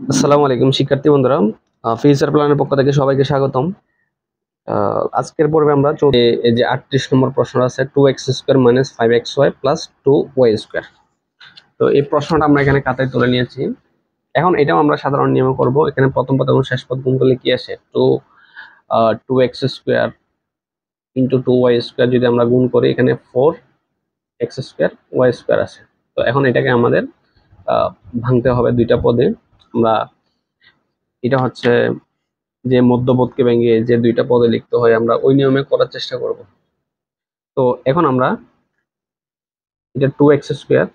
আসসালামু আলাইকুম শিক্ষার্থী বন্ধুরা। ফিউচার প্ল্যানের পক্ষ থেকে সবাইকে স্বাগতম। আজকের পর্বে আমরা এই যে 38 নম্বর প্রশ্ন আছে 2x² - 5xy + 2y²। তো এই প্রশ্নটা আমরা এখানে খাতায় তুলে নিয়েছি। এখন এটাও আমরা সাধারণ নিয়মে করব। এখানে প্রথম পদ এবং শেষ পদ গুণ করলে কি আসে, 2x² * 2y² যদি আমরা গুণ করি এখানে 4x² y² আসে। তো এখন এটাকে আমাদের ভাঙতে হবে দুইটা পদে। আমরা এটা হচ্ছে যে মধ্যপদকে ভেঙে যে দুইটা পদে লিখতে হয় আমরা ওই নিয়মে করার চেষ্টা করব। তো এখন আমরা এটা 2x²,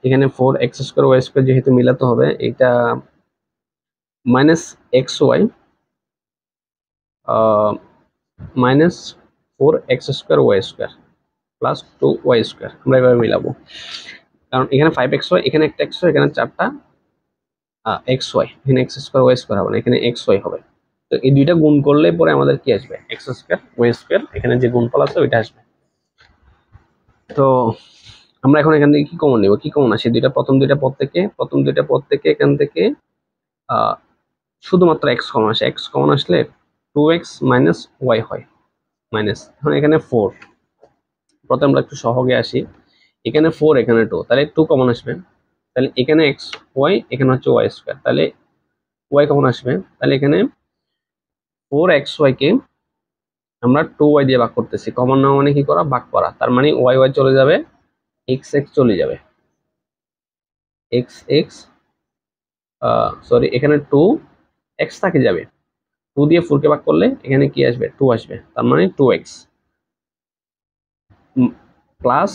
এখানে 4x²y² যেহেতু মিলাতে হবে, এটা -xy -4x²y² + 2y² আমরা এভাবে মিলাবো। কারণ এখানে 5xy, এখানে একটা xy, এখানে চারটা xy, এখানে x²y² হবে না, এখানে xy হবে। তো এই দুইটা গুণ করলে পরে আমাদের কি আসবে, x²y², এখানে যে গুণফল আছে ওইটা আসবে। তো আমরা এখন এখান থেকে কি কমন নিব, কি কমন আসে দুইটা প্রথম দুইটা পদ থেকে এখান থেকে শুধুমাত্র x কমন আসে। x কমন আসলে 2x - y হয় মাইনাস। এখন এখানে 4, প্রথমে আমরা একটু সহগে আসি। এখানে 4, এখানে 2, তাহলে 2 কমন আসবে। তাহলে এখানে x y, এখানে হচ্ছে y², তাহলে y কমন আসবে। তাহলে এখানে 4xy কে আমরা 2y দিয়ে ভাগ করতেছি। কমন নেওয়া মানে কি করা, ভাগ করা। তার মানে y চলে যাবে, x চলে যাবে, x সরি, এখানে 2x থাকে যাবে, 2 দিয়ে 4 কে ভাগ করলে এখানে কি আসবে, 2 আসবে। তার মানে 2x প্লাস,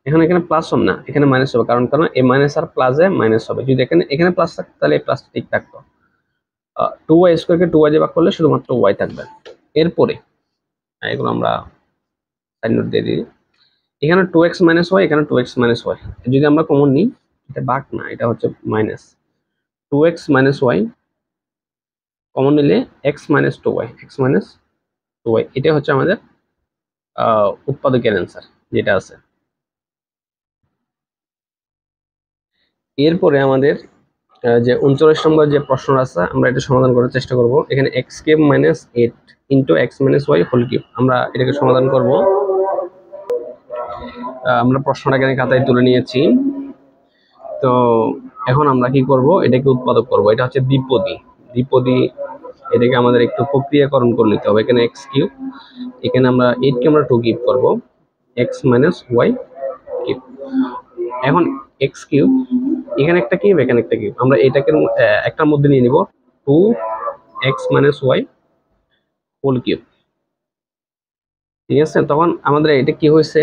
এখানে প্লাস হবে না, এখানে মাইনাস হবে। কারণ এই মাইনাস আর প্লাসে মাইনাস হবে। যদি এখানে প্লাস থাকতো তাহলে এই প্লাস ঠিক থাকতো। 2y² কে 2y দিয়ে ভাগ করলে শুধুমাত্র y থাকবে। এরপরে এগুলো আমরা সাইড নোট দিয়ে দিই। এখানে 2x - y, এখানে 2x - y, যদি আমরা কমন নিই, এটা ভাগ না, এটা হচ্ছে মাইনাস। 2x - y কমন নিলে x - 2y, এটাই হচ্ছে আমাদের উৎপাদকের অ্যান্সার যেটা আছে। এরপরে আমাদের যে 39 নম্বর যে প্রশ্ন আছে আমরা এটা সমাধান করার চেষ্টা করব। এখানে x³ - 8 * x - y whole cube, আমরা এটাকে সমাধান করব। আমরা প্রশ্নটা এখানে খাতায় তুলে নিয়েছি। তো এখন আমরা কি করব, এটাকে উৎপাদক করব। এটা হচ্ছে দ্বিপদী, এটাকে আমাদের একটু প্রক্রিয়াকরণ করে নিতে হবে। এখানে x কিউব, এখানে আমরা 8 কে আমরা 2 কিউব করব, x - y কিউব। এখন x কিউব, এখানে একটা কিউব, এখানে একটা কিউব, আমরা এটাকে একটার মধ্যে নিয়ে নিব, 2x - y হোল কিউব। ঠিক আছে, তখন আমাদের এটা কি হয়েছে,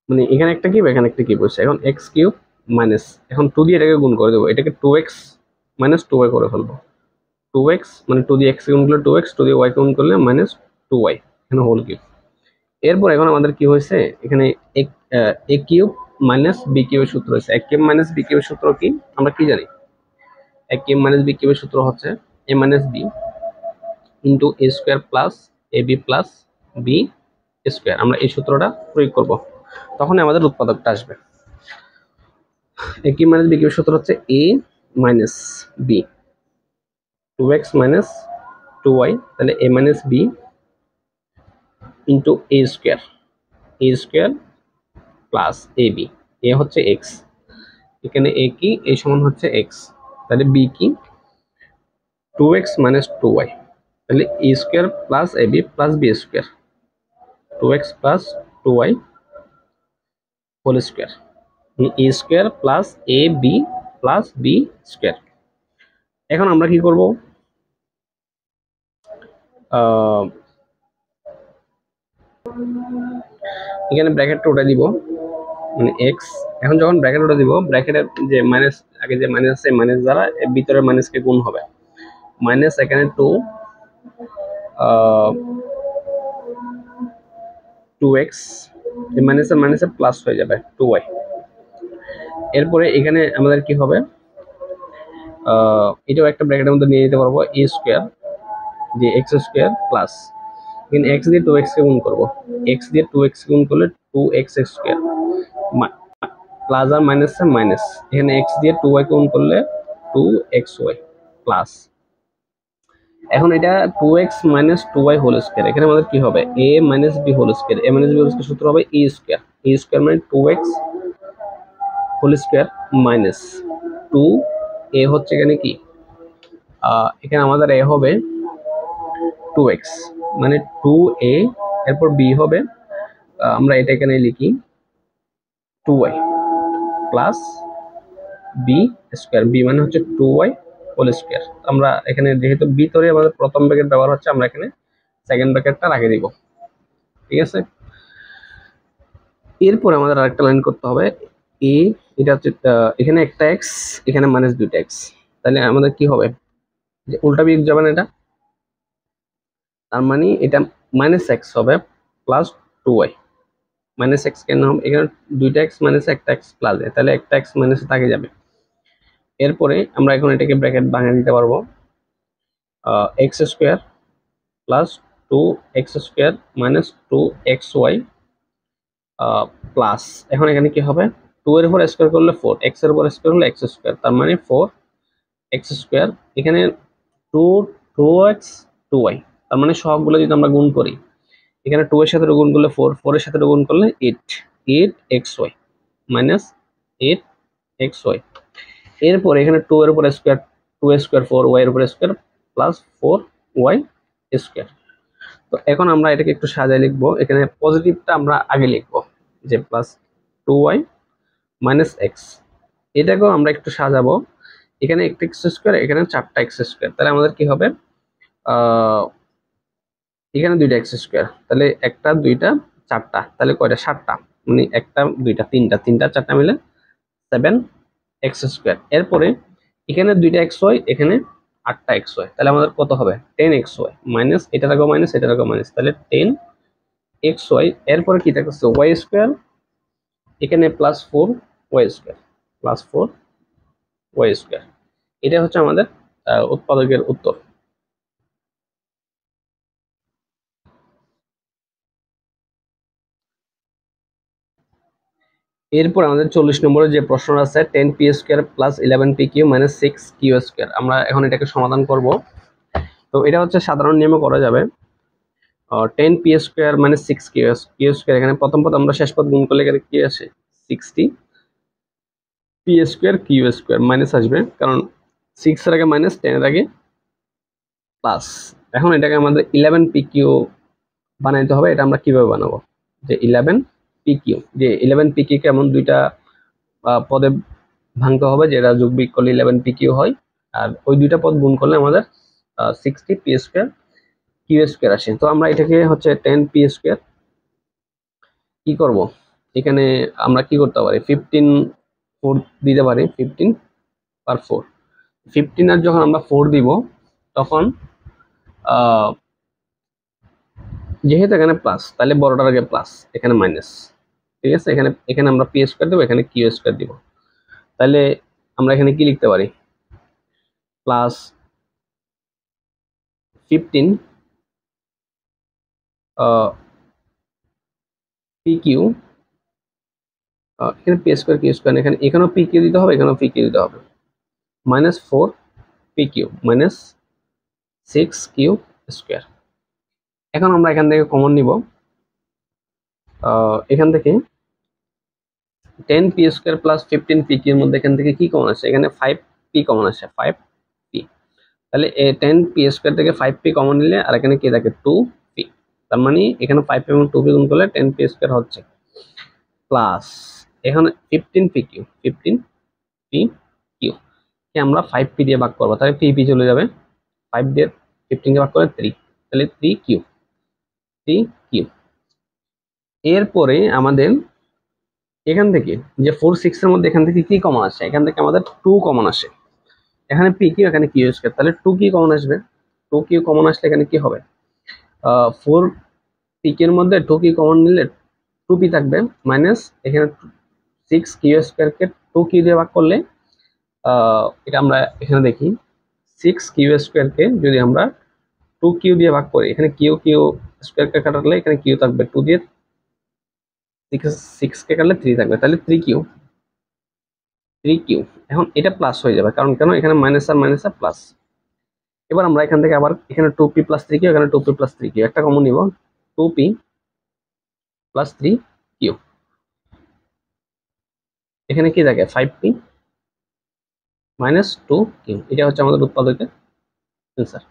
মানে এখানে একটা কিউব, এখানে একটা কিউব হয়েছে। এখন x কিউব মাইনাস, এখন 2 দিয়ে এটাকে গুণ করে দেবো, এটাকে 2x - 2y করে ফেলবো। 2x মানে 2 দিয়ে x গুণ করলে 2x, 2 দিয়ে y গুণ করলে -2y, এখানে হোল কিউব। এরপর এখন আমাদের কি হয়েছে, এখানে a কিউব মাইনাস b কিউবের সূত্র হয়েছে। a কিউব মাইনাস b কিউবের সূত্র কি আমরা কি জানি, a কিউব মাইনাস b কিউবের সূত্র হচ্ছে a - b into a square plus ab plus b square. আমরা এই সূত্রটা প্রয়োগ করব, তখনই আমাদের উৎপাদকটা আসবে। a কিউব মাইনাস b কিউবের সূত্র হচ্ছে a minus b, 2x - 2y, তাহলে a minus b into a square plus ab। এ হচ্ছে x, এখানে a কি, a সমান হচ্ছে x, তাহলে b কি, 2x - 2y, তাহলে a square plus ab plus b square, 2x plus 2y whole square, a square plus ab plus b square. এখন আমরা কি করব, এখানে ব্র্যাকেটটা উঠে দিব, মানে এক্স। এখন যখন ব্র্যাকেট উঠে দিব, ব্র্যাকেটের যে মাইনাস, আগে যে মাইনাস আছে, মাইনাস দ্বারা ভিতরে মাইনাসকে গুণ হবে, মাইনাস এখানে 2x, এই মাইনাসের মাইনাসে প্লাস হয়ে যাবে 2y। এরপরে এখানে আমাদের কি হবে, এটাও একটা ব্র্যাকেটের মধ্যে নিয়ে নিতে পারবো, a স্কোয়ার, যে x স্কোয়ার প্লাস, এখানে x দিয়ে 2x কে গুণ করবো, x দিয়ে 2x গুণ করলে 2x স্কোয়ার প্লাস আর মাইনাসে মাইনাস, এখানে এক্স দিয়ে 2y গুণ করলে 2xy প্লাস, এখন এটা 2x minus 2y whole square, এখানে আমাদের কি হবে a minus b whole square, a minus b whole square সূত্র হবে e স্কয়ার, e স্কয়ার মানে 2x whole square minus 2a হচ্ছে এখানে কি এখানে আমাদের a হবে 2x মানে 2a, এরপর b হবে আমরা এটা এখানে লিখি 2y plus b square, b মানে হচ্ছে 2y হোল স্কয়ার। আমরা এখানে যেহেতু b ধরে আমাদের প্রথম ব্র্যাকেট ব্যবহার হচ্ছে, আমরা এখানে সেকেন্ড ব্র্যাকেটটা রেখে দিব, ঠিক আছে। এরপর আমাদের আরেকটা লাইন করতে হবে এ, এটা হচ্ছে এখানে একটা এক্স, এখানে মাইনাস দুইটা এক্স, তাহলে আমাদের কি হবে যে উল্টা বিয়োগ যাবে না এটা, তার মানে এটা মাইনাস এক্স হবে প্লাস 2y, মাইনাস এক্স কেন হবে, এখানে দুইটা এক্স মাইনাস একটা এক্স প্লাস, তাহলে একটা এক্স মাইনাস থাকে যাবে। এরপরে আমরা এখন এটাকে ব্র্যাকেট ভাঙিয়ে দিতে পারবো, x square plus 2x square minus 2xy plus, এখন এখানে কি হবে 2 এর উপর স্কোয়ার করলে 4, x এর উপর স্কোয়ার করলে x স্কোয়ার, তার মানে 4x স্কোয়ার, এখানে 2 2x 2y, তার মানে সবগুলো যদি আমরা গুণ করি, এখানে 2 এর সাথে গুণ করলে 4, 4 এর সাথে গুণ করলে 8xy মাইনাস 8xy, এরপর এখানে 2 এর উপর স্কোয়ার 2 স্কোয়ার 4y এর উপর স্কোয়ার প্লাস 4y স্কোয়ার। তো এখন আমরা এটাকে একটু সাজায় লিখবো, এখানে পজিটিভটা আমরা আগে লিখবো যে প্লাস 2y মাইনাস এক্স, এটাকেও আমরা একটু সাজাবো, এখানে একটা এক্স স্কোয়ার এখানে 4টা এক্স স্কোয়ার, তাহলে আমাদের কি হবে এখানে দুইটা এক্স স্কোয়ার, তাহলে একটা দুইটা চারটা, তাহলে কয়টা 7টা, মানে একটা দুইটা তিনটা, তিনটা চারটা মিলে 7x স্কোয়ার। এরপরে এখানে দুইটা এক্স ওয়াই, এখানে 8টা এক্স ওয়াই, তাহলে আমাদের কত হবে 10xy মাইনাস এটা রাখবো মাইনাস এটা রাখবো মাইনাস, তাহলে 10xy, এরপরে কি থাকছে ওয়াই স্কোয়ার, এখানে plus 4y square plus 4y square, এটা হচ্ছে আমাদের উৎপাদকের উত্তর। এরপর আমাদের 40 নম্বরের যে প্রশ্ন আছে 10p square plus 11pq minus 6q square, আমরা এখন এটাকে সমাধান করব। তো এটা হচ্ছে সাধারণ নিয়মে করা যাবে, 10p square minus 6q square, এখানে প্রথম পদ আমরা শেষ পদ গুণ করলে এখানে কি আসে 60p square q square minus আসবে, কারণ 6 এর আগে মাইনাস 10 এর আগে প্লাস। এখন এটাকে আমাদের 11pq বানাইতে হবে, এটা আমরা কিভাবে বানাবো যে 11pq, যে 11pq কে এমন দুইটা পদে ভাঙতে হবে যেটা যোগ বিয়োগ করলে 11pq হয়, আর ওই দুইটা পদ গুণ করলে আমাদের 60p স্কোয়ার q স্কোয়ার আসে। তো আমরা এটাকে হচ্ছে 10p স্কোয়ার কি করব, এখানে আমরা কি করতে পারি 15 4 দিতে পারি, 15 আর 4, 15 আর যখন আমরা 4 দিব তখন যেহেতু এখানে প্লাস, তাহলে বড়টার আগে প্লাস এখানে মাইনাস, ঠিক আছে, এখানে এখানে আমরা পি স্কোয়ার দেবো, এখানে কিউ স্কোয়ার দিব, তাহলে আমরা এখানে কি লিখতে পারি প্লাস 15 পি কিউ, এখানে পি স্কোয়ার কিউ স্কোয়ার, এখানে এখানেও পি কিউ দিতে হবে, এখানেও পি কিউ দিতে হবে, minus 4p Q minus 6q square. এখন আমরা এখান থেকে কমন নিব, এখান থেকে 10p স্কোয়ার প্লাস 15p কিউর মধ্যে এখান থেকে কি কমন আসে, এখানে 5p কমন আসে 5p, তাহলে 10p স্কোয়ার থেকে 5p কমন নিলে আর এখানে কি থাকে 2p, তার মানে এখানে 5p এবং 2p গুণ করলে 10p স্কোয়ার হচ্ছে, প্লাস এখানে 15p কিউ 15p কিউ কে আমরা 5p দিয়ে ভাগ করবো, তাহলে p চলে যাবে, 5 দিয়ে 15 কে ভাগ করে 3, তাহলে 3q। এরপরে আমাদের এখান থেকে যে 4 6 এর মধ্যে এখান থেকে কি কমন আসে, এখান থেকে আমাদের 2 কমন আসে, এখানে পি কিউ এখানে কিউ স্কয়ার, তাহলে 2 কি কমন আসবে, 2 কিউ কমন আসলে এখানে কি হবে 4 পি কিউ এর মধ্যে 2 কি কমন নিলে 2 পি থাকবে, মাইনাস এখানে 6 কিউ স্কয়ার কে 2 কিউ দিয়ে ভাগ করলে এটা আমরা এখানে দেখি 6 কিউ স্কয়ার কে যদি আমরা 2 কিউ দিয়ে ভাগ করি, এখানে কিউ কিউ স্কয়ার কে কাটলে এখানে কিউ থাকবে 2 দিয়ে 6 কে কাটলে 3 থাকবে, তাহলে 3 কিউ 3Q। এখন এটা প্লাস হয়ে যাবে, কারণ কেন, এখানে মাইনাস আর প্লাস। এবার আমরা এখান থেকে আবার এখানে 2P প্লাস 3Q, এখানে 2P প্লাস 3Q একটা কমন নিব, 2P প্লাস 3Q। এখানে কি থাকে, 5P মাইনাস 2Q। এটা হচ্ছে আমাদের উৎপাদকের অ্যান্সার।